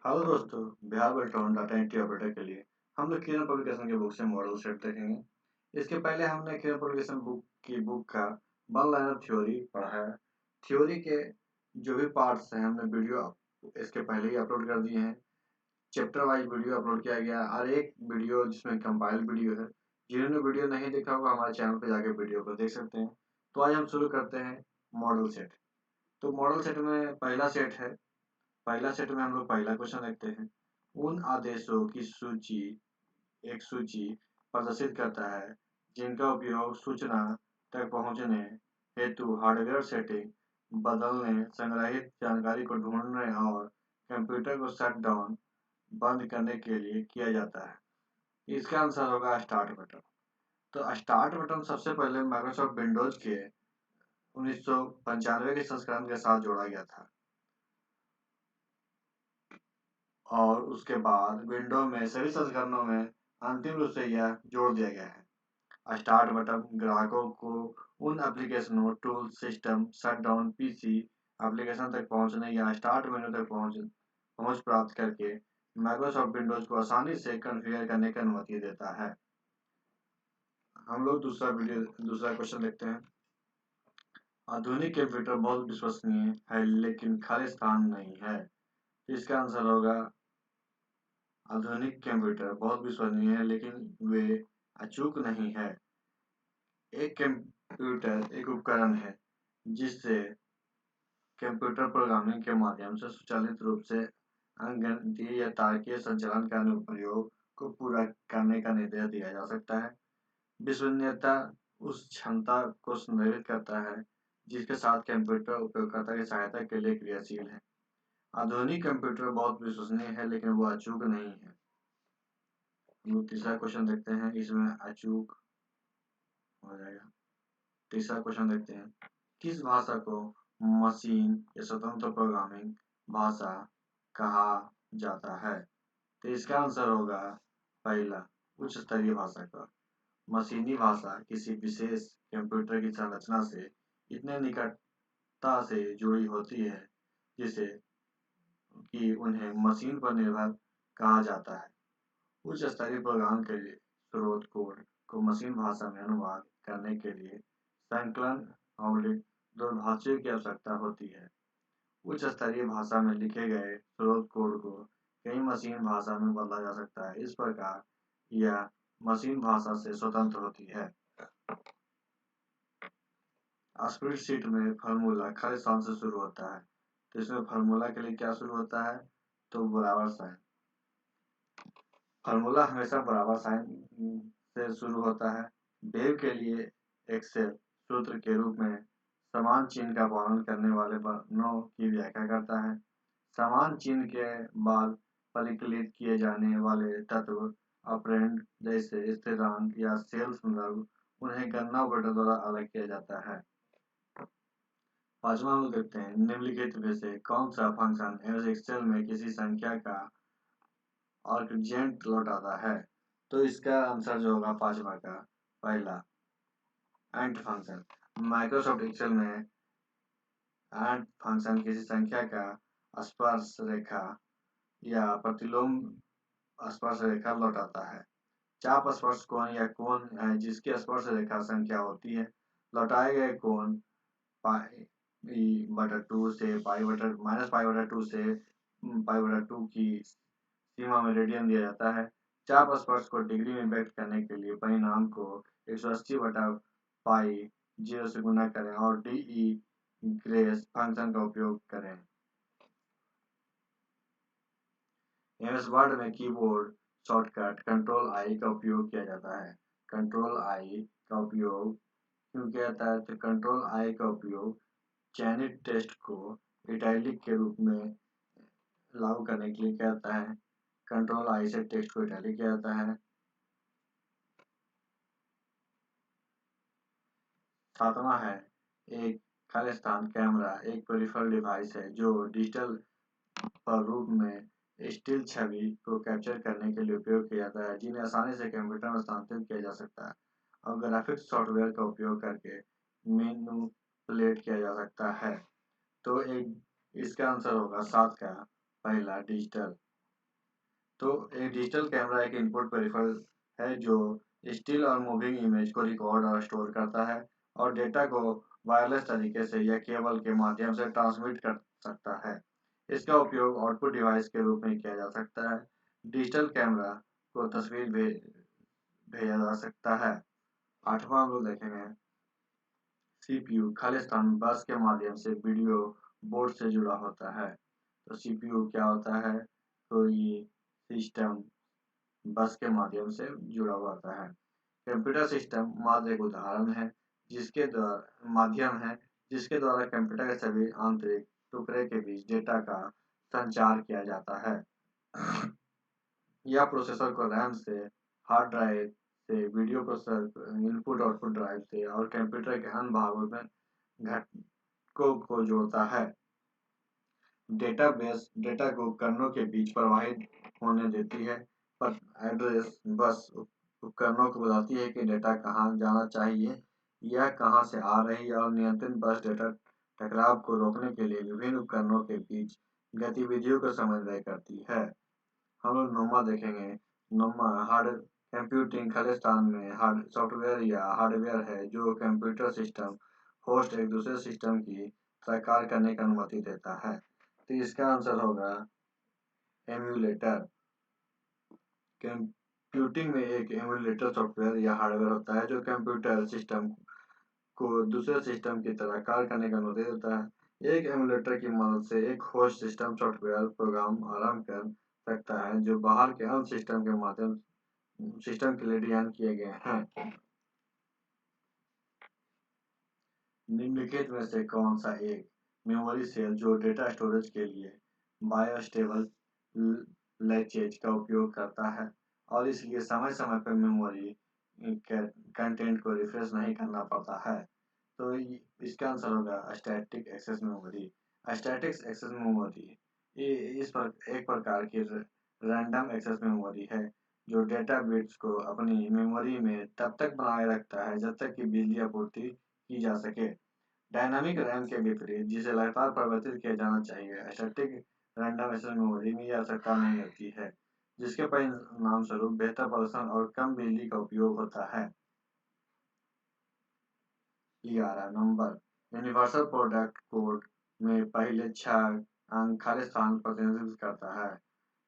Hello दोस्तों, Bihar वेल्टोन data entry operator के लिए हम लोग किरण पब्लिकेशन के बुक से मॉडल सेट देखेंगे। इसके पहले हमने किरण पब्लिकेशन बुक का वन लाइनर थ्योरी पढ़ा है। थ्योरी के जो भी पार्ट्स हैं हमने वीडियो इसके पहले ही अपलोड कर दिए हैं। चैप्टर वाइज वीडियो अपलोड किया गया है और एक वीडियो जिसमें कंपाइल्ड वीडियो है। जिन्होंने वीडियो नहीं देखा होगा हमारे चैनल पर जाके वीडियो को देख सकते हैं। तो आज हम शुरू करते हैं मॉडल सेट। तो मॉडल सेट में पहला सेट है। पहला सेट में हम लोग पहला क्वेश्चन देखते हैं। उन आदेशों की एक सूची प्रदर्शित करता है जिनका उपयोग सूचना तक पहुंचने हेतु हार्डवेयर सेटिंग बदलने, संग्रहित जानकारी को ढूंढने और कंप्यूटर को शट डाउन बंद करने के लिए किया जाता है। इसका आंसर होगा स्टार्ट बटन। तो स्टार्ट बटन सबसे पहले माइक्रोसॉफ्ट विंडोज के 1995 के संस्करण के साथ जोड़ा गया था और उसके बाद विंडो में सभी संस्करणों में अंतिम रूप से यह जोड़ दिया गया है। स्टार्ट बटन ग्राहकों को उन एप्लीकेशनों, tool, system, shutdown PC application तक पहुंचने या स्टार्ट मेनू तक पहुंच प्राप्त करके माइक्रोसॉफ्ट विंडोज को आसानी से कॉन्फ़िगर करने की अनुमति देता है। हम लोग दूसरा क्वेश्चन देखते हैं। आधुनिक कंप्यूटर बहुत विश्वसनीय है लेकिन खाली स्थान नहीं है। इसका आंसर होगा आधुनिक कंप्यूटर बहुत विश्वसनीय है लेकिन वे अचूक नहीं है। एक कंप्यूटर एक उपकरण है जिससे कंप्यूटर प्रोग्रामिंग के माध्यम से स्वचालित रूप से अंकगणितीय या तार्किक संचालन का अनुप्रयोग को पूरा करने का निर्देश दिया जा सकता है। विश्वसनीयता उस क्षमता को संदर्भित करता है जिसके साथ कंप्यूटर उपयोगकर्ता की सहायता के लिए क्रियाशील है। आधुनिक कंप्यूटर बहुत विश्वसनीय है लेकिन वो अचूक नहीं है। हम लोग तीसरा क्वेश्चन देखते हैं। इसमें अचूक हो जाएगा। तीसरा क्वेश्चन देखते हैं। किस भाषा को मशीन या स्वतंत्र प्रोग्रामिंग भाषा कहा जाता है? तो इसका आंसर होगा पहला, उच्च स्तरीय भाषा का। मशीनी भाषा किसी विशेष कंप्यूटर की संरचना से इतने निकटता से जुड़ी होती है जिसे कि उन्हें मशीन पर निर्भर कहा जाता है। उच्च स्तरीय प्रोग्राम के लिए स्रोत कोड को मशीन भाषा में अनुवाद करने के लिए संकलन दूरभाषियों की आवश्यकता होती है। उच्च स्तरीय भाषा में लिखे गए स्रोत कोड को कई मशीन भाषा में बदला जा सकता है। इस प्रकार यह मशीन भाषा से स्वतंत्र होती है। स्प्रेडशीट में फार्मूला खाली स्थान से शुरू होता है। तो इसमें फार्मूला के लिए क्या शुरू होता है? तो बराबर साइन। फार्मूला हमेशा बराबर साइन से शुरू होता है। वेव के लिए एक्सेल सूत्र के रूप में समान चिन्ह का पालन करने वाले वर्णों की व्याख्या करता है। समान चिन्ह के बाद परिकलित किए जाने वाले तत्व ऑपरेंड जैसे स्थिरांक या सेल संदर्भ उन्हें गणना ऑपरेटर द्वारा अलग किया जाता है। पांचवा हम देखते हैं। निम्नलिखित में से कौन सा फंक्शन एमएस एक्सेल में किसी संख्या का आर्गजेंट लौटाता है? तो इसका आंसर जो होगा पांचवा का पहला, एंड फंक्शन। माइक्रोसॉफ्ट एक्सेल में एंड फंक्शन किसी संख्या का स्पर्श रेखा या प्रतिलोम स्पर्श रेखा लौटाता है। चाप स्पर्श कोण या कोण जिसकी स्पर्श रेखा संख्या होती है। लौटाए गए कोण पाई/2 से -पाई/2 से पाई/2 की सीमा में रेडियन दिया जाता है। चाप स्पर्श को डिग्री में व्यक्त करने के लिए परिणाम को 180/पाई 0 से गुणा करें और डी ग्रेस फंक्शन का उपयोग करें। एमएस वर्ड में कीबोर्ड शॉर्टकट कंट्रोल आई का उपयोग किया जाता है। कंट्रोल आई का उपयोग क्यों किया जाता है? तो कंट्रोल आई का उपयोग चयनित टेक्स्ट को इटैलिक के रूप में लागू करने के लिए किया जाता है। कंट्रोल आई से टेक्स्ट को इटैलिक किया जाता है। सातवां है, एक खाली स्थान कैमरा एक पेरिफेरल डिवाइस है जो डिजिटल रूप में स्टिल छवि को कैप्चर करने के लिए उपयोग किया जाता है, जिन्हें आसानी से कंप्यूटर में स्थानांतरित किया जा सकता है और ग्राफिक्स सॉफ्टवेयर का उपयोग करके मैनिपुलेट किया जा सकता है। तो एक इसका आंसर होगा 7 का पहला, डिजिटल। तो एक डिजिटल कैमरा एक इनपुट पेरिफेरल है जो स्टिल और मूविंग इमेज को रिकॉर्ड और स्टोर करता है और डेटा को वायरलेस तरीके से या केबल के माध्यम से ट्रांसमिट कर सकता है। इसका उपयोग आउटपुट डिवाइस के रूप में किया जा सकता है। डिजिटल कैमरा को तस्वीर भेजा जा सकता है। आठवां हम लोग देखेंगे सीपीयू खालिस्तान बस के माध्यम से वीडियो बोर्ड से जुड़ा होता है। तो सीपीयू क्या होता है? तो ये सिस्टम बस के माध्यम से जुड़ा हुआ होता है। कंप्यूटर सिस्टम मात्र एक उदाहरण है जिसके द्वारा कंप्यूटर के सभी आंतरिक टुकड़े के बीच डेटा का संचार किया जाता है। या प्रोसेसर को रैम से, हार्ड ड्राइव से, video processor input output drive से और कंप्यूटर के अन्य भागों में घटकों को जोड़ता है। डेटाबेस डेटा को उपकरणों के बीच प्रवाहित होने देती है, पर एड्रेस बस उपकरणों को बताती है कि डेटा कहाँ जाना चाहिए, यह कहाँ से आ रही है और नियंत्रण बस डेटा टकराव को रोकने के लिए विभिन्न उपकरणों के बीच गतिविधियों का समन्वय करती है। हम लोग नोमा देखेंगे। नोमा हार्ड कंप्यूटिंग खालिस्तान में हार्ड सॉफ्टवेयर या हार्डवेयर है जो कंप्यूटर सिस्टम होस्ट एक दूसरे सिस्टम की साकार करने की अनुमति देता है। तो इसका आंसर होगा एम्यूलेटर। कंप्यूटिंग में एक एम्यूलेटर सॉफ्टवेयर या हार्डवेयर होता है जो कंप्यूटर सिस्टम को दूसरे सिस्टम की तरह कार्य करने की अनुमति देता है। एक एमुलेटर की मदद से एक होस्ट सिस्टम सॉफ्टवेयर प्रोग्राम आरंभ कर सकता है जो बाहर के अन्य सिस्टम के लिए डिजाइन किए गए हैं। निम्नलिखित में से कौन सा एक मेमोरी सेल जो डेटा स्टोरेज के लिए बायोस्टेबल लैचेज का उपयोग करता है और इसलिए समय समय पर मेमोरी कंटेंट को रिफ्रेश नहीं करना पड़ता है? तो इसका आंसर होगा static access memory. Static access memory इस पर एक प्रकार की रैंडम एक्सेस मेमोरी है जो डेटा बिट्स को अपनी मेमोरी में तब तक बनाए रखता है जब तक कि बिजली आपूर्ति की जा सके। डायनामिक रैम के विपरीत जिसे लगातार परिवर्तित किया जाना चाहिए, स्टैटिक रैंडम एक्सेस मेमोरी में यह आवश्यकता नहीं होती है, जिसके परिणाम स्वरूप बेहतर प्रदर्शन और कम बिजली का उपयोग होता है। 11 नंबर यूनिवर्सल प्रोडक्ट कोड में पहले 6 अंक खाली स्थान प्रतिनिधित्व करता है।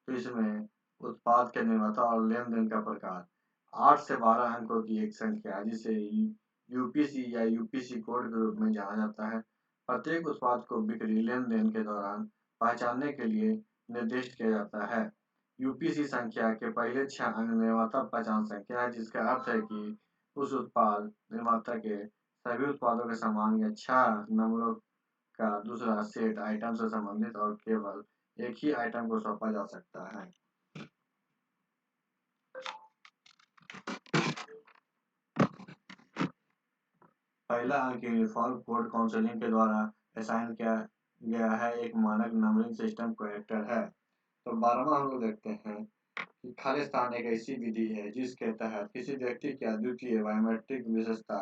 तो इसमें उत्पाद के निर्माता और लेन देन का प्रकार 8 से 12 अंकों की एक संख्या जिसे यूपीसी या यूपीसी कोड के रूप में जाना जाता है। प्रत्येक उत्पाद को बिक्री लेन देन के दौरान पहचानने के लिए निर्दिष्ट किया जाता है। यूपीसी संख्या के पहले 6 अंक निर्माता पहचान संख्या है जिसका अर्थ है कि उस उत्पाद निर्माता के सभी उत्पादों के समान या 6 नंबरों का दूसरा सेट आइटम से संबंधित और केवल एक ही आइटम को सौंपा जा सकता है। पहला अंक यूनिफॉर्म कोड काउंसिलिंग के द्वारा असाइन किया गया है एक मानक नंबरिंग सिस्टम कैरेक्टर है। तो 12वां हम लोग देखते हैं कि खालिस्तान एक ऐसी विधि है जिसके तहत किसी व्यक्ति की अद्वितीय बायोमेट्रिक विशेषता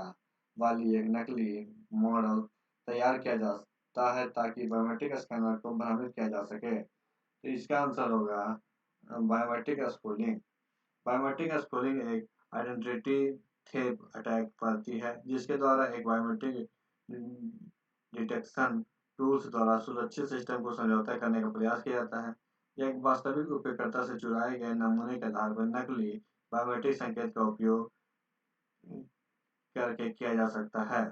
वाली एक नकली मॉडल तैयार किया जाता है ताकि बायोमेट्रिक स्कैनर को भ्रमित किया जा सके। तो इसका आंसर होगा बायोमेट्रिक स्पूलिंग। बायोमेट्रिक स्पूलिंग एक आइडेंटिटी थेप अटैक करती है जिसके द्वारा एक बायोमेट्रिक डिटेक्शन टूल्स द्वारा सुरक्षित सिस्टम को समझौता करने का प्रयास किया जाता है। यह एक वास्तविक उपयोगकर्ता से चुराए गए नमूने के आधार पर नकली बायोमेट्रिक संकेत का उपयोग करके किया जा सकता है।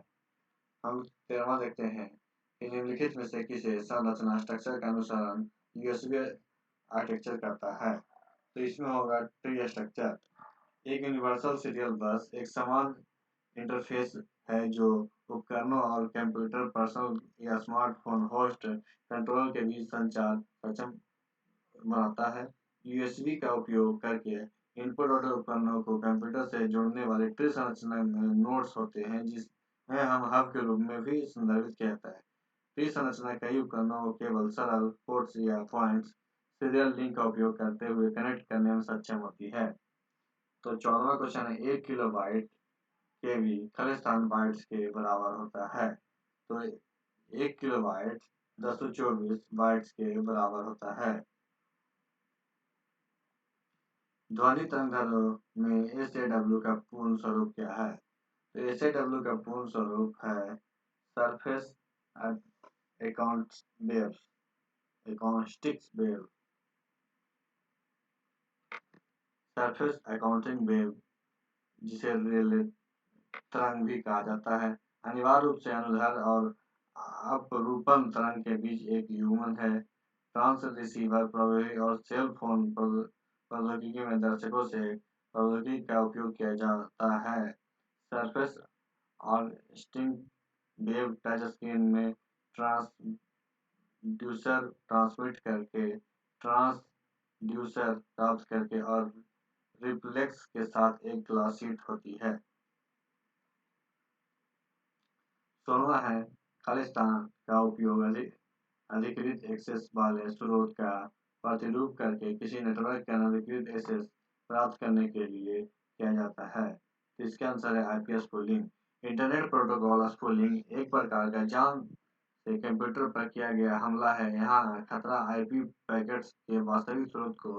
हम 13वां देखते हैं कि निम्नलिखित में से किसे संरचना स्ट्रक्चर का अनुसरण यूएसबी आर्किटेक्चर करता है? तो इसमें होगा ट्री स्ट्रक्चर। एक यूनिवर्सल सीरियल बस एक समान इंटरफेस है जो उपकरणों और कंप्यूटर पर्सनल या स्मार्टफोन होस्ट कंट्रोलर के बीच संचार सक्षम बनाता है। यूएसबी का उपयोग करके इनपुट और उपकरणों को कंप्यूटर से जोड़ने वाले ट्री संरचना में नोड्स होते हैं जिसमें हम हब के रूप में भी संदर्भित किया जाता है। ट्री संरचना कई उपकरणों को केवल सरल पोर्ट्स या पॉइंट्स सीरियल लिंक का उपयोग करते हुए कनेक्ट करने में सक्षम होती है। तो 14वां क्वेश्चन है 1 किलोबाइट के भी खालिस्तान बाइट्स के बराबर होता है। तो 1 किलोबाइट 1024 बाइट्स के बराबर होता है। ध्वनि तरंगदैर्ध्य में SAW का पूर्ण स्वरूप क्या है? तो SAW का पूर्ण स्वरूप है surface acoustics wave, surface accounting wave, जिसे रेले तरंग भी कहा जाता है, अनिवार्य रूप से अनुदैर्ध्य और अपरूपण तरंग के बीच एक युग्मन है। ट्रांस रिसीवर प्रौद्योगिकी और सेल फोन प्रौद्योगिकी में दर्शकों से प्रौद्योगिकी का उपयोग किया जाता है। सरफेस ऑर्स्टिंग वेव टच स्क्रीन में ट्रांसड्यूसर ट्रांसमिट करके, ट्रांसड्यूसर प्राप्त करके और रिफ्लेक्स के साथ एक ग्लास शीट होती है। 16वां है खालिस्तान का उपयोग अधिकृत एक्सेस वाले स्रोत का प्रतिरूप करके किसी नेटवर्क के अनधिकृत एक्सेस प्राप्त करने के लिए किया जाता है। तो इसका आंसर है IP spooling. Internet protocol spooling एक प्रकार का जान से कंप्यूटर पर किया गया हमला है। यहाँ खतरा आईपी पैकेट्स के वास्तविक स्रोत को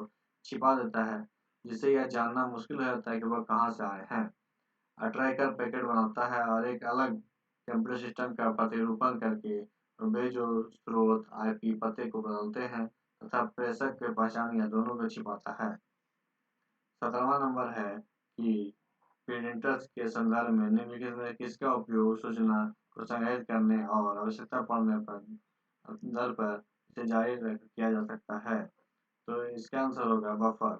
छिपा देता है, जिससे यह जानना मुश्किल हो जाता है कि वह कहाँ से आए हैं। ट्रैकर पैकेट बनाता है और एक अलग कंप्यूटर सिस्टम का प्रतिरूपण करके वे जो स्रोत आईपी पते को बदलते हैं तथा प्रेषक के पहचान या दोनों को छिपाता है। 17वां नंबर है कि प्रिंटर्स के संदर्भ में निम्नलिखित में किसका उपयोग सूचना को संग्रहित करने और आवश्यकता पड़ने पर दर पर इसे जारी किया जा सकता है। तो इसका आंसर होगा बफर।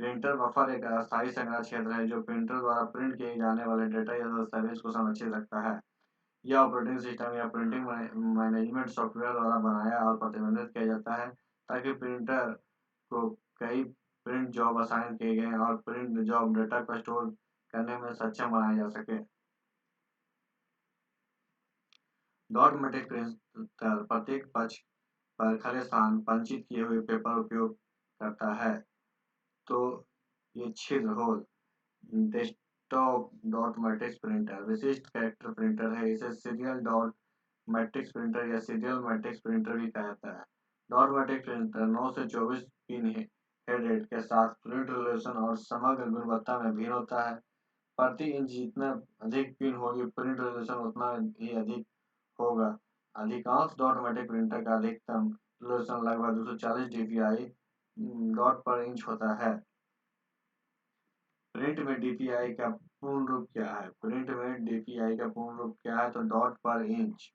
प्रिंटर बफर एक अस्थायी संग्रह क्षेत्र है जो प्रिंटर द्वारा प्रिंट किए जाने वाले डेटा या दस्तावेज को संरक्षित रखता है। यह ऑपरेटिंग सिस्टम या प्रिंटिंग मैनेजमेंट सॉफ्टवेयर द्वारा बनाया और प्रबंधित किया जाता है ताकि प्रिंटर को कई प्रिंट जॉब असाइन किए गए और प्रिंट जॉब डेटा को स्टोर करने में सक्षम बनाया जा सके। डॉट मैट्रिक्स प्रिंटर प्रत्येक पक्ष पर खाली स्थान पंचित किए हुए पेपर उपयोग करता है। तो ये छिद्र hole desktop dot matrix printer विशिष्ट कैरेक्टर प्रिंटर है। इसे सीरियल डॉट मैट्रिक्स प्रिंटर या सीरियल मैट्रिक्स प्रिंटर भी कहा जाता है। डॉट मैट्रिक्स प्रिंटर 9 से 24 पिन हेड रेट के साथ प्रिंट रेजोल्यूशन और समग्र गुणवत्ता में भिन्न होता है। प्रति इंच जितना अधिक पिन होगी प्रिंट रेजोल्यूशन उतना ही अधिक होगा। अधिकांश डॉट मैट्रिक्स प्रिंटर का अधिकतम रेजोल्यूशन लगभग 240 dpi डॉट पर इंच होता है। प्रिंट में डीपीआई का पूर्ण रूप क्या है? प्रिंट में डीपीआई का पूर्ण रूप क्या है? तो डॉट पर इंच।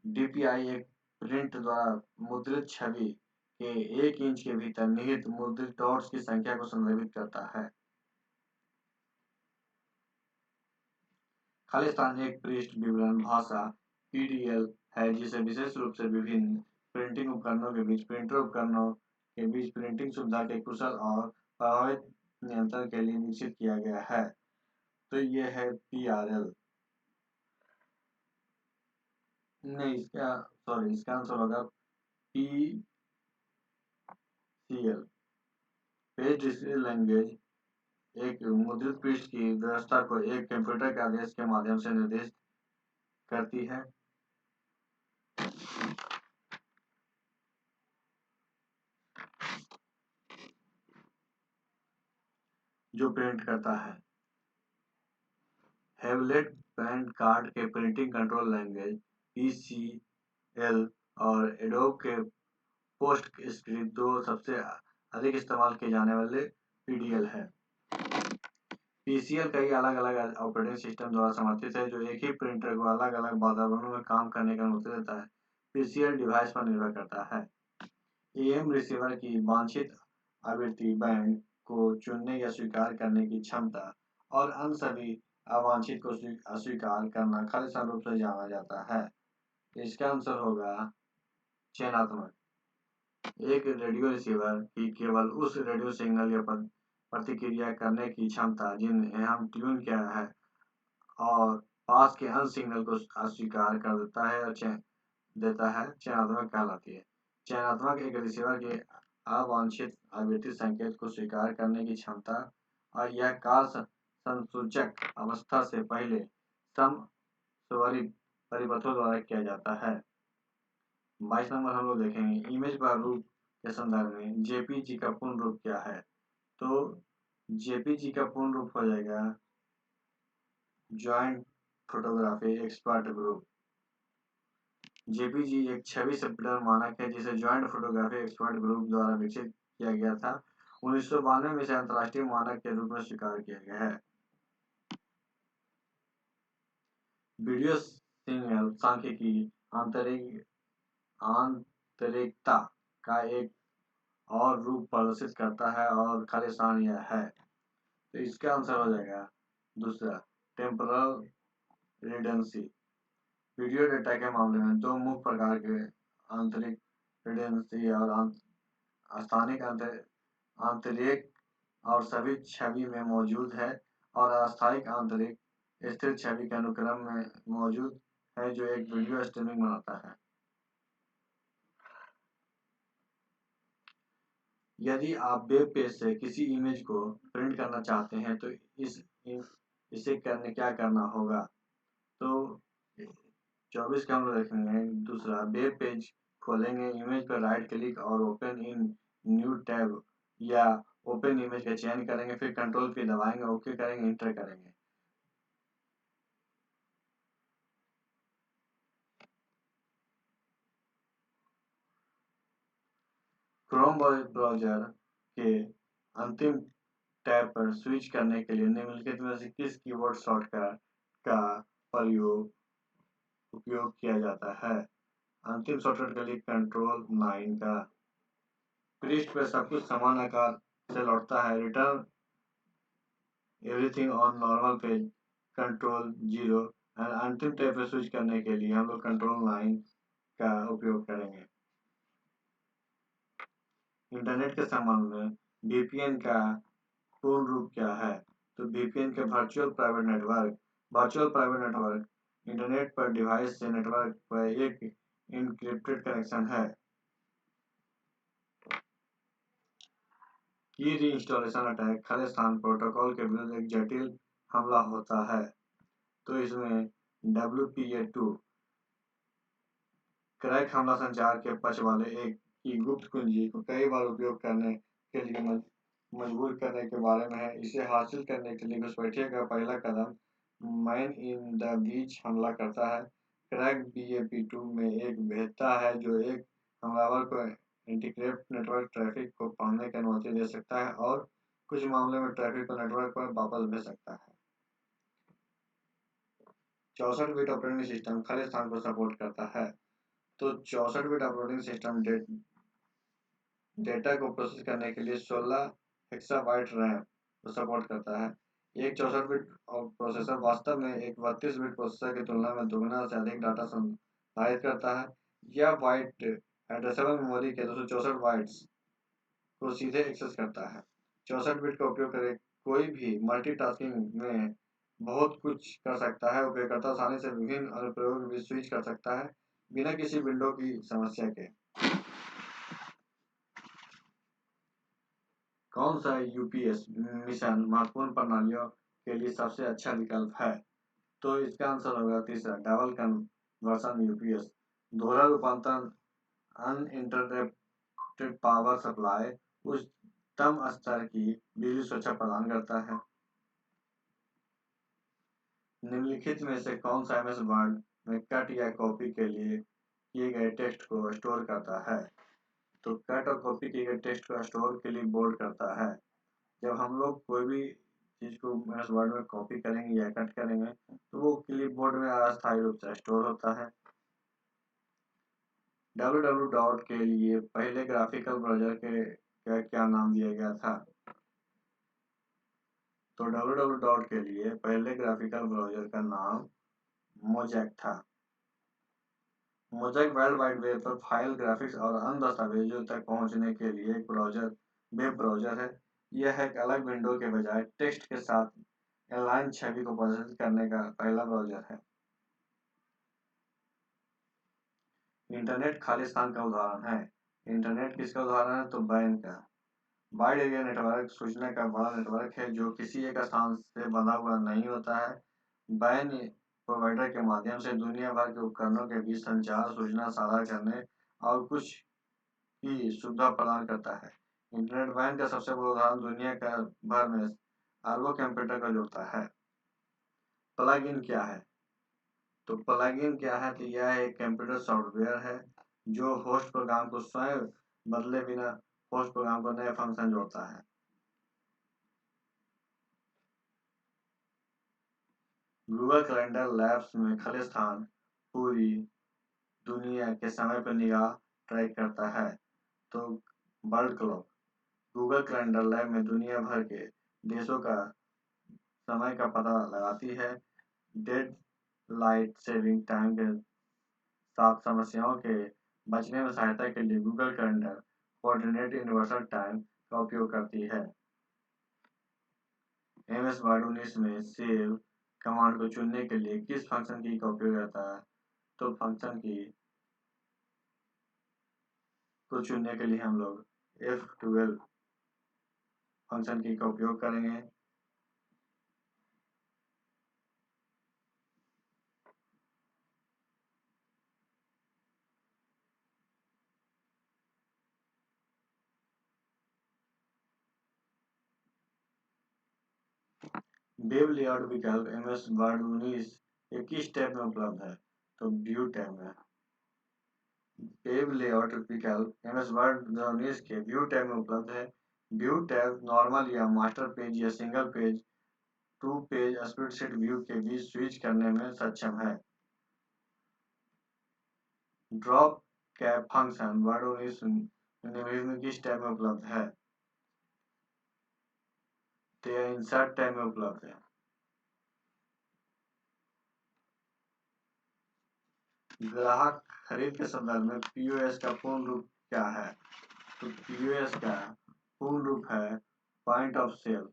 डीपीआई एक प्रिंट द्वारा मुद्रित छवि के 1 इंच के भीतर निहित मुद्रित डॉट्स की संख्या को संदर्भित करता है। खालिस्तान एक पृष्ठ विवरण भाषा पीडीएल है जिसे विशेष रूप से विभिन्न प्रिंटिंग उपकरणों के बीच प्रिंटर उपकरणों के बीच प्रिंटिंग सुविधा के कुशल और प्रभावित नियंत्रण के लिए विकसित किया गया है। तो ये है पीआरएल। नहीं, इसका आंसर होगा पीसीएल। पेज डिस्प्ले लैंग्वेज एक मुद्रित पृष्ठ की व्यवस्था को एक कंप्यूटर के आदेश के माध्यम से निर्दिष्ट करती है। जो प्रिंट करता है। हेवलेट पैन कार्ड के प्रिंटिंग कंट्रोल लैंग्वेज पीसीएल और एडोब के पोस्ट स्क्रिप्ट दो सबसे अधिक इस्तेमाल किए जाने वाले पीडीएल है। पीसीएल कई अलग अलग ऑपरेटिंग सिस्टम द्वारा समर्थित है जो एक ही प्रिंटर को अलग अलग वातावरणों में काम करने की अनुमति देता है। पीसीएल डिवाइस पर निर्भर करता है। एएम रिसीवर की वांछित आवृत्ति बैंड को चुनने या स्वीकार करने की क्षमता और अन्य सभी अवांछित को अस्वीकार करना खालिस्तान रूप से जाना जाता है। इसका आंसर होगा चयनात्मक। एक रेडियो रिसीवर की केवल उस रेडियो सिग्नल या प्रतिक्रिया करने की क्षमता जिन्हें हम ट्यून किया है और पास के अन्य सिग्नल को अस्वीकार कर देता है और चयनात्मक कहलाती है। चयनात्मक एक रिसीवर के अवांछित आवृत्ति संकेत को स्वीकार करने की क्षमता और यह काल संसूचक अवस्था से पहले समस्वरित परिपथों द्वारा किया जाता है। 22 नंबर हम लोग देखेंगे इमेज प्रारूप के संदर्भ में जेपीजी का पूर्ण रूप क्या है? तो जेपीजी का पूर्ण रूप हो जाएगा joint photography expert group. JPG एक छवि संपीड़न मानक है जिसे ज्वाइंट फोटोग्राफी एक्सपर्ट ग्रुप द्वारा विकसित किया गया था। 1992 में इसे अंतर्राष्ट्रीय मानक के रूप में स्वीकार किया गया है। वीडियो सिग्नल सांख्यिकी आंतरिक आंतरिकता का एक और रूप प्रदर्शित करता है और खालिस्तान यह है। तो इसका आंसर हो जाएगा दूसरा टेम्पोरल रिडेंसी। वीडियो डेटा के मामले में दो मुख्य प्रकार के आंतरिक रिडेंसी और स्थानिक आंतरिक और सभी छवि में मौजूद है और अस्थायी आंतरिक स्थिर छवि के अनुक्रम में मौजूद है जो एक वीडियो स्ट्रीमिंग बनाता है। यदि आप वेब पेज से किसी इमेज को प्रिंट करना चाहते हैं तो इसे क्या करना होगा? तो 24 का हम लोग देखेंगे। दूसरा वेब पेज खोलेंगे, इमेज पर राइट क्लिक और ओपन इन न्यू टैब या ओपन इमेज का चयन करेंगे, फिर कंट्रोल की दबाएंगे, ओके करेंगे, इंटर करेंगे। क्रोम ब्राउज़र के अंतिम टैब पर स्विच करने के लिए निम्नलिखित में से किस कीबोर्ड शॉर्टकट का प्रयोग उपयोग किया जाता है? अंतिम शॉर्टकट के लिए कंट्रोल 9 का। पृष्ठ पर सब कुछ समान आकार से लौटता है। Return everything on normal page control 0 और अंतिम टैब पर स्विच करने के लिए हम लोग कंट्रोल 9 का उपयोग करेंगे। इंटरनेट के संबंध में वीपीएन का पूर्ण रूप क्या है? तो वीपीएन के virtual private network. Virtual private network internet पर डिवाइस से नेटवर्क पर एक इनक्रिप्टेड कनेक्शन है। की रीइंस्टॉलेशन अटैक खालिस्तान प्रोटोकॉल के विरुद्ध एक जटिल हमला होता है। तो इसमें WPA2 क्रैक हमला संचार के पक्ष वाले एक की गुप्त कुंजी को कई बार उपयोग करने के लिए मजबूर करने के बारे में है। इसे हासिल करने के लिए घुसपैठिए का पहला कदम मैन इन द बीच हमला करता है। क्रैक BAP2 में एक भेद्यता है जो एक हमलावर को एन्क्रिप्टेड नेटवर्क ट्रैफिक को पढ़ने की अनुमति दे सकता है और कुछ मामलों में ट्रैफिक को नेटवर्क पर वापस भेज सकता है। 64 बिट ऑपरेटिंग सिस्टम खालिस्तान को सपोर्ट करता है। तो 64 बिट ऑपरेटिंग सिस्टम डेटा को प्रोसेस करने के लिए 16 हेक्साबाइट रैम को सपोर्ट करता है। एक 64 बिट प्रोसेसर वास्तव में एक 32 बिट प्रोसेसर की तुलना में दोगुना से अधिक डाटा संधारित करता है। यह बाइट एड्रेसेबल मेमोरी के 264 बाइट्स को सीधे एक्सेस करता है। 64 बिट का उपयोग करके कोई भी मल्टीटास्किंग में बहुत कुछ कर सकता है। उपयोगकर्ता आसानी से विभिन्न अनुप्रयोग भी स्विच कर सकता है बिना किसी विंडो की समस्या के। कौन सा यूपीएस मिशन महत्वपूर्ण प्रणालियों के लिए सबसे अच्छा विकल्प है? तो इसका आंसर होगा तीसरा डबल कन्वर्शन यूपीएस। दोहरा रूपांतरण अनइंटरप्टेड पावर सप्लाई उच्चतम स्तर की बिजली सुरक्षा प्रदान करता है। निम्नलिखित में से कौन सा एमएस वर्ड में कट या कॉपी के लिए किए गए टेक्स्ट को स्टोर करता है? तो कट और कॉपी किए गए टेक्स्ट को स्टोर के लिए बोल्ड करता है। जब हम लोग कोई भी चीज को एमएस वर्ड में कॉपी करेंगे या कट करेंगे तो वो क्लिपबोर्ड में अस्थायी रूप से स्टोर होता है। www के लिए पहले ग्राफिकल ब्राउज़र के क्या नाम दिया गया था? तो www के लिए पहले ग्राफिकल ब्राउज़र का नाम मोजैक था। मोजैक वर्ल्ड वाइड वेब पर फाइल, ग्राफिक्स और अन्य दस्तावेजों तक पहुंचने के लिए एक वेब ब्राउज़र है। यह एक अलग विंडो के बजाय टेक्स्ट के साथ इनलाइन छवि को प्रदर्शित करने का पहला ब्राउज़र है। इंटरनेट खालिस्तान का उदाहरण है। इंटरनेट किसका उदाहरण है? तो बैन का। वाइड एरिया नेटवर्क सूचना का बड़ा नेटवर्क है जो किसी एक स्थान से बंधा हुआ नहीं होता है। बैन प्रोवाइडर के माध्यम से दुनिया भर के उपकरणों के बीच संचार, सूचना साझा करने और कुछ की सुविधा प्रदान करता है। इंटरनेट वैन का सबसे बड़ा उदाहरण दुनिया का भर में अरबों कंप्यूटर का जोड़ता है। प्लग इन क्या है? तो प्लग इन क्या है? तो यह एक कंप्यूटर सॉफ्टवेयर है जो होस्ट प्रोग्राम को स्वयं बदले बिना होस्ट प्रोग्राम को नए फंक्शन जोड़ता है। गूगल कैलेंडर लैब्स में खालिस्तान पूरी दुनिया के समय पर निगाह ट्रैक करता है। तो world clock Google calendar lab में दुनिया भर के देशों का समय का पता लगाती है। डेड लाइट सेविंग टाइम के साथ समस्याओं के बचने में सहायता के लिए Google calendar coordinate universal time का उपयोग करती है। एमएस वर्ड 19 में सेव कमांड को चुनने के लिए किस फंक्शन की का उपयोग करता है? तो फंक्शन की को चुनने के लिए हम लोग F12 फंक्शन की का उपयोग करेंगे। वेब लेआउट विकल्प एमएस वर्ड 19 के किस टैब में उपलब्ध है? तो व्यू टैब में। वेब लेआउट विकल्प एमएस वर्ड 19 के व्यू टैब में उपलब्ध है। व्यू टैब नॉर्मल या मास्टर पेज या single page two page spreadsheet view के बीच स्विच करने में सक्षम है। ड्रॉप कैप फंक्शन वर्ड 19 निम्नलिखित में किस टैब में उपलब्ध है? तो यह इंसर्ट टैब में उपलब्ध है। ग्राहक खरीद के संदर्भ में पीओएस का पूर्ण रूप क्या है? तो पीओएस का पूर्ण रूप है point of sale.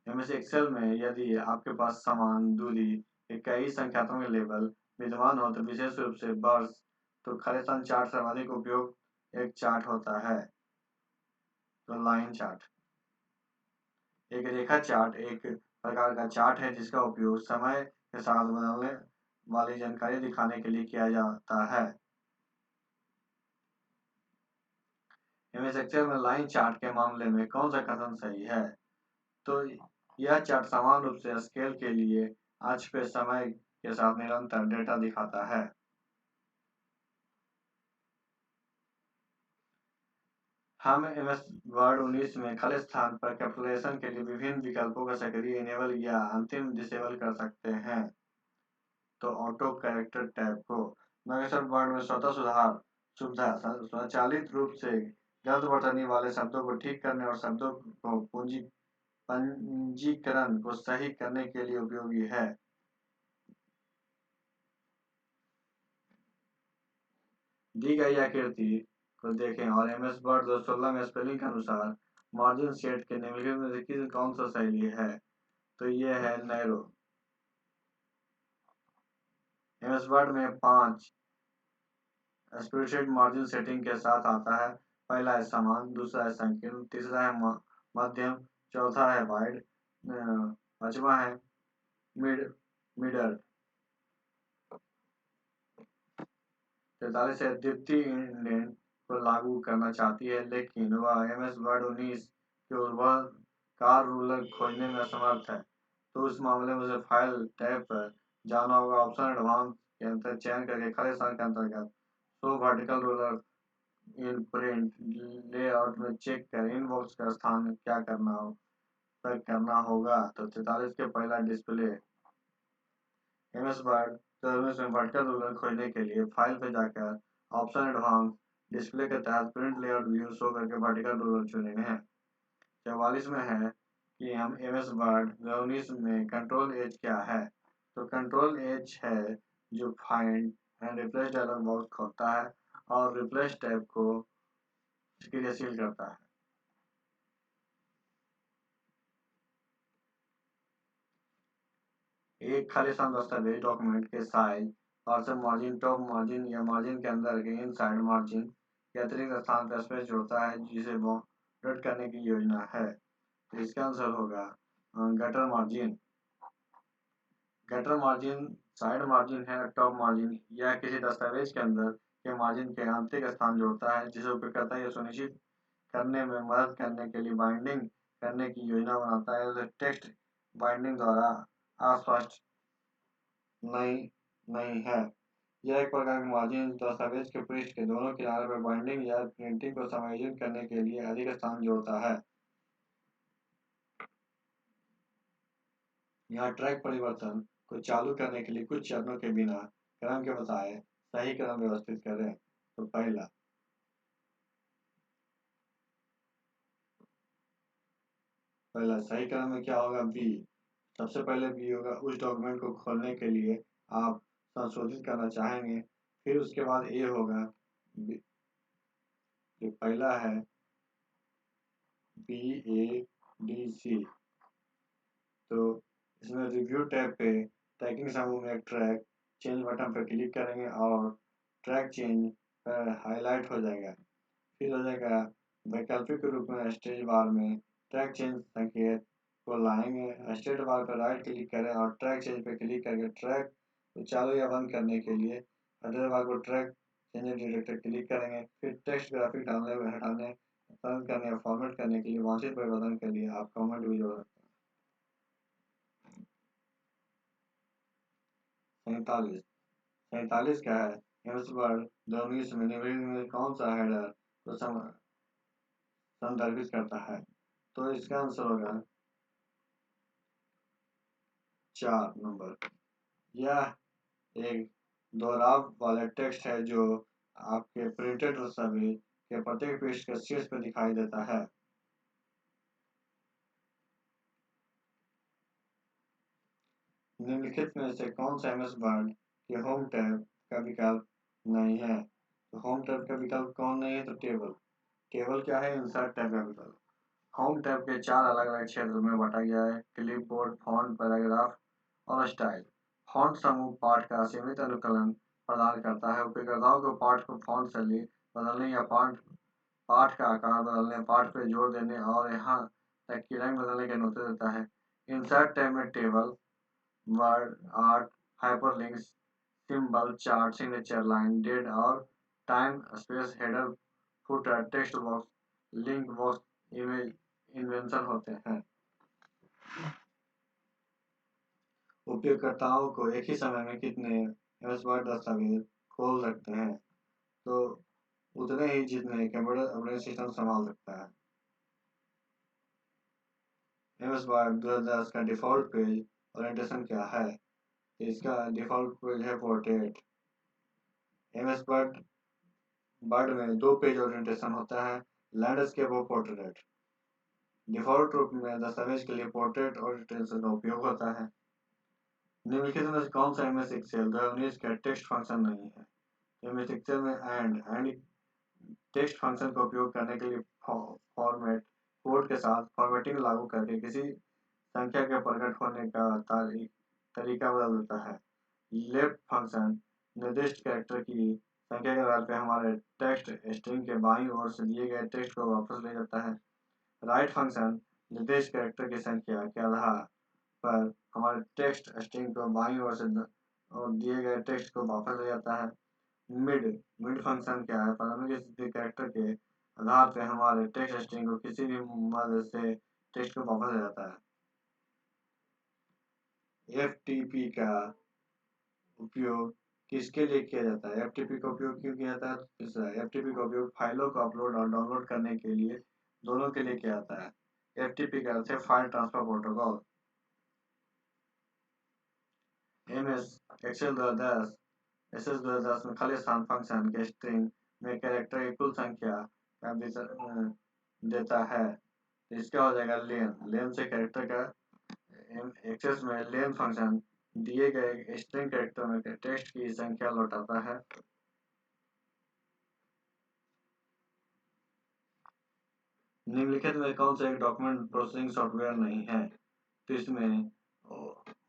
MS Excel में यदि आपके पास समान दूरी के कई संख्यात्मक लेबल विद्यमान हो तो विशेष रूप से वर्ष तो खालिस्तान चार्ट सर्वाधिक उपयोग एक चार्ट होता है। तो लाइन चार्ट एक रेखा चार्ट एक प्रकार का चार्ट है जिसका उपयोग समय के साथ बदलने वाली जानकारी दिखाने के लिए किया जाता है। एमएस एक्सेल में लाइन चार्ट के मामले में कौन सा कथन सही है? तो यह चार्ट समान रूप से स्केल के लिए अक्ष पे समय के साथ निरंतर डेटा दिखाता है। हम एमएस वर्ड 19 में खाली स्थान पर कैपिटलाइजेशन के लिए विभिन्न विकल्पों का सक्रिय इनेबल या अंतिम डिसेबल कर सकते हैं। तो ऑटो कैरेक्टर टैब को माइक्रोसॉफ्ट वर्ड में स्वतः सुधार सुविधा स्वचालित रूप से गलत वर्तनी वाले शब्दों को ठीक करने और शब्दों को पंजीकरण को सही करने के लिए उपयोगी है। दी गई आकृति को देखें और एमएस वर्ड 2016 में स्पेलिंग के अनुसार मार्जिन सेट के निम्नलिखित में से किस कौन सा शैली है? तो ये है नैरो। एमएस वर्ड में 5 स्प्रेडशीट मार्जिन सेटिंग के साथ आता है। पहला है समान, दूसरा है संकीर्ण, तीसरा है मध्यम, चौथा है वाइड, पांचवा है मिड मिडल। 43 है द्वितीय इंडेंट को लागू करना चाहती है लेकिन वह एमएस वर्ड 19 के उर्वरक कार रूलर खोजने में असमर्थ है। तो उस मामले में उसे फाइल टैब पर जाना होगा। ऑप्शन एडवांस के अंतर चयन करके खाली स्थान के अंतर्गत show vertical ruler in print layout में चेक कर इनबॉक्स का स्थान क्या करना होगा। तो 43 के पहला डिस्प्ले एमएस वर्ड सर्विस में वर्टिकल रूलर खोजने के लिए फाइल पे जाकर ऑप्शन एडवांस डिस्प्ले के तहत प्रिंट लेआउट व्यू शो करके वर्टिकल रूलर चुनेंगे हैं। 44 में है कि हम एमएस वर्ड 19 में कंट्रोल एज क्या है? तो कंट्रोल एज है जो find and replace dialog box खोलता है और रिप्लेस टैब को क्रियाशील करता है। एक खालिस्तान दस्तावेज डॉक्यूमेंट के साइज और से मार्जिन टॉप मार्जिन या मार्जिन के अंदर के इनसाइड मार्जिन के अतिरिक्त स्थान पर स्पेस जोड़ता है जिसे बॉर्डर करने की योजना है। इसका आंसर होगा gutter margin. Gutter margin side margin है टॉप मार्जिन। यह किसी दस्तावेज के अंदर के मार्जिन के आंतरिक स्थान जोड़ता है, जिसे उपयोगकर्ता यह सुनिश्चित करने में मदद करने के लिए बाइंडिंग करने की योजना बनाता है। उसे टेक्स्ट बाइंडिंग द्वारा अस्पष्ट नहीं नहीं है। यह एक प्रकार का मार्जिन दस्तावेज के पृष्ठ के दोनों किनारे पर बाइंडिंग या प्रिंटिंग को समायोजित करने के लिए अधिक स्थान जोड़ता है। यहाँ ट्रैक परिवर्तन को चालू करने के लिए कुछ चरणों के बिना क्रम के बताए सही क्रम व्यवस्थित करें। तो पहला सही क्रम में क्या होगा? बी। सबसे पहले बी होगा उस डॉक्यूमेंट को खोलने के लिए आप संशोधित करना चाहेंगे। फिर उसके बाद ए होगा, जो पहला है BADC। तो इसमें रिव्यू टैब पे ट्रैकिंग समूह में ट्रैक चेंज बटन पर क्लिक करेंगे और ट्रैक चेंज पर हाईलाइट हो जाएगा। फिर हो जाएगा वैकल्पिक रूप में स्टेज बार में ट्रैक चेंज संकेत को लाएंगे। स्टेट बार पर राइट क्लिक करें और ट्रैक चेंज पर क्लिक करके ट्रैक को चालू या बंद करने के लिए एड्रेस बार को ट्रैक चेंज डायरेक्टर क्लिक करेंगे। फिर टेक्स्ट ग्राफिक डालने व हटाने, बंद करने या फॉर्मेट करने के लिए वांछित परिवर्तन के लिए आप कमेंट भी जोड़ सकते हैं। 47 47 क्या है? एम्स वर्ड 2019 में निम्नलिखित में कौन सा हेडर को संदर्भित करता है? तो इसका आंसर होगा 4 नंबर। यह एक दोहराव वाला टेक्स्ट है जो आपके प्रिंटेड दस्तावेज के प्रत्येक पृष्ठ के शीर्ष पर दिखाई देता है। निम्नलिखित में से कौन सा एमएस वर्ड के होम टैब का विकल्प नहीं है? तो होम टैब का विकल्प कौन नहीं है? तो टेबल। टेबल क्या है? इंसर्ट टैब का विकल्प। होम टैब के 4 अलग-अलग क्षेत्रों में बांटा गया है: क्लिपबोर्ड, फॉन्ट, पैराग्राफ और स्टाइल। फॉन्ट समूह पाठ का सीमित अनुकलन प्रदान करता है। उपयोगकर्ताओं को पाठ को फॉन्ट शैली बदलने या पाठ का आकार बदलने, पाठ पे जोर देने और यहाँ तक कि रंग बदलने की अनुमति देता है। इंसर्ट टैब में table, word, art, hyperlinks, symbol, chart, signature line, date और time space, header, footer, text box, link box, image invention होते हैं। उपयोगकर्ताओं को एक ही समय में कितने एमएस वर्ड दस्तावेज खोल सकते हैं? तो उतने ही जितने कंप्यूटर ऑपरेटिंग सिस्टम संभाल सकता है। एमएस वर्ड 2010 का डिफ़ॉल्ट पेज ओरिएंटेशन क्या है? इसका डिफ़ॉल्ट पेज है पोर्ट्रेट। एमएस वर्ड में 2 पेज ओरिएंटेशन होता है, लैंडस्केप और पोर्ट्रेट। डिफ़ॉल्ट रूप में दस्तावेज के लिए पोर्ट्रेट ओरिएंटेशन का उपयोग होता है। निम्नलिखित में से कौन सा एमएस एक्सेल 2019 का टेक्स्ट फंक्शन नहीं है? एमएस एक्सेल में एंड टेक्स्ट फंक्शन का उपयोग करने के लिए फॉर्मेट कोड के साथ फॉर्मेटिंग लागू करके किसी संख्या के प्रकट होने का तरीका बदल देता है। लेफ्ट फंक्शन निर्दिष्ट कैरेक्टर की संख्या के आधार पर हमारे टेक्स्ट स्ट्रिंग के बाईं ओर से दिए गए टेक्स्ट को वापस ले जाता है। राइट फंक्शन निर्दिष्ट कैरेक्टर की संख्या के आधार पर हमारे टेक्स्ट स्ट्रिंग को बाईं ओर से और दिए गए टेक्स्ट को वापस ले जाता है। मिड फंक्शन क्या है? प्रारंभिक स्थिति कैरेक्टर के आधार पर हमारे टेक्स्ट स्ट्रिंग को किसी भी मद से टेक्स्ट को वापस ले जाता है। एफटीपी का उपयोग किसके लिए किया जाता है? एफटीपी का उपयोग क्यों किया जाता है? तीसरा, एफटीपी का उपयोग फाइलों को अपलोड और डाउनलोड करने के लिए दोनों के लिए किया जाता है। एफटीपी का अर्थ है file transfer protocol. MS Excel 2010 SS 2010 में खाली स्थान फंक्शन के स्ट्रिंग में कैरेक्टर की कुल संख्या का देता है। इसका हो जाएगा लेन। लेन से कैरेक्टर का एक्सेस में लेन फंक्शन दिए गए स्ट्रिंग कैरेक्टर में टेक्स्ट की संख्या लौटाता है। निम्नलिखित में कौन सा एक डॉक्यूमेंट प्रोसेसिंग सॉफ्टवेयर नहीं है? तो इसमें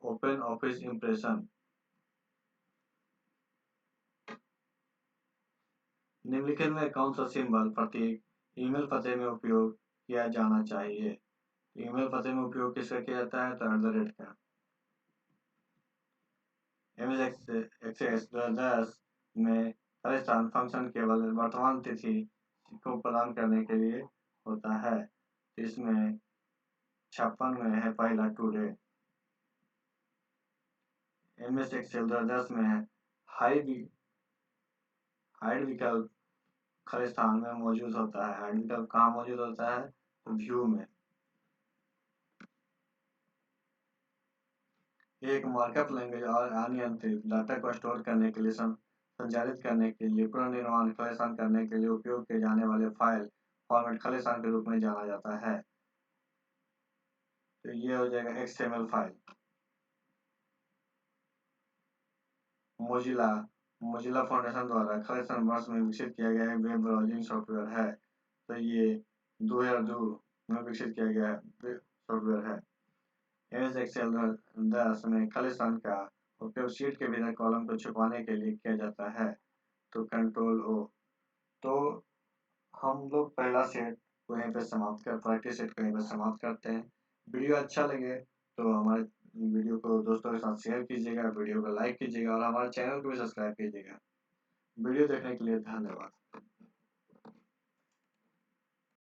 ओपन ऑफिस इम्प्रेशन। निम्नलिखित में कौन सा सिंबल प्रतीक ईमेल पते में उपयोग किया जाना चाहिए? ईमेल पते में उपयोग किसका किया जाता है? तो @ का। MS एक्सेस 2010 में खालिस्तान फंक्शन केवल वर्तमान तिथि को प्रदान करने के लिए होता है। इसमें 56 में है पहला टुडे। MS एक्सेल 2010 में हाइड विकल्प खालिस्तान में मौजूद होता है। हाइड विकल्प कहाँ मौजूद होता है? तो व्यू में। एक मार्कअप लैंग्वेज और अनियंत्रित डाटा को स्टोर करने के लिए संचालित करने के लिए पुनर्निर्माण खालिस्तान करने के लिए उपयोग किए जाने वाले फाइल फॉर्मेट खालिस्तान के रूप में जाना जाता है। तो ये हो जाएगा XML फाइल। मोजिला फाउंडेशन द्वारा खालिस्तान वर्ष में विकसित किया गया एक वेब ब्राउजिंग सॉफ्टवेयर है। तो ये 2002 में विकसित किया गया सॉफ्टवेयर है। MS एक्सेल 10 में खालिस्तान का उपयोग शीट के भीतर कॉलम को छुपाने के लिए किया जाता है। तो कंट्रोल O। तो हम लोग पहला सेट को यहीं पे समाप्त कर प्रैक्टिस सेट को यहीं पे समाप्त करते हैं। वीडियो अच्छा लगे तो हमारे वीडियो को दोस्तों के साथ शेयर कीजिएगा, वीडियो को लाइक कीजिएगा और हमारे चैनल को भी सब्सक्राइब कीजिएगा। वीडियो देखने के लिए धन्यवाद।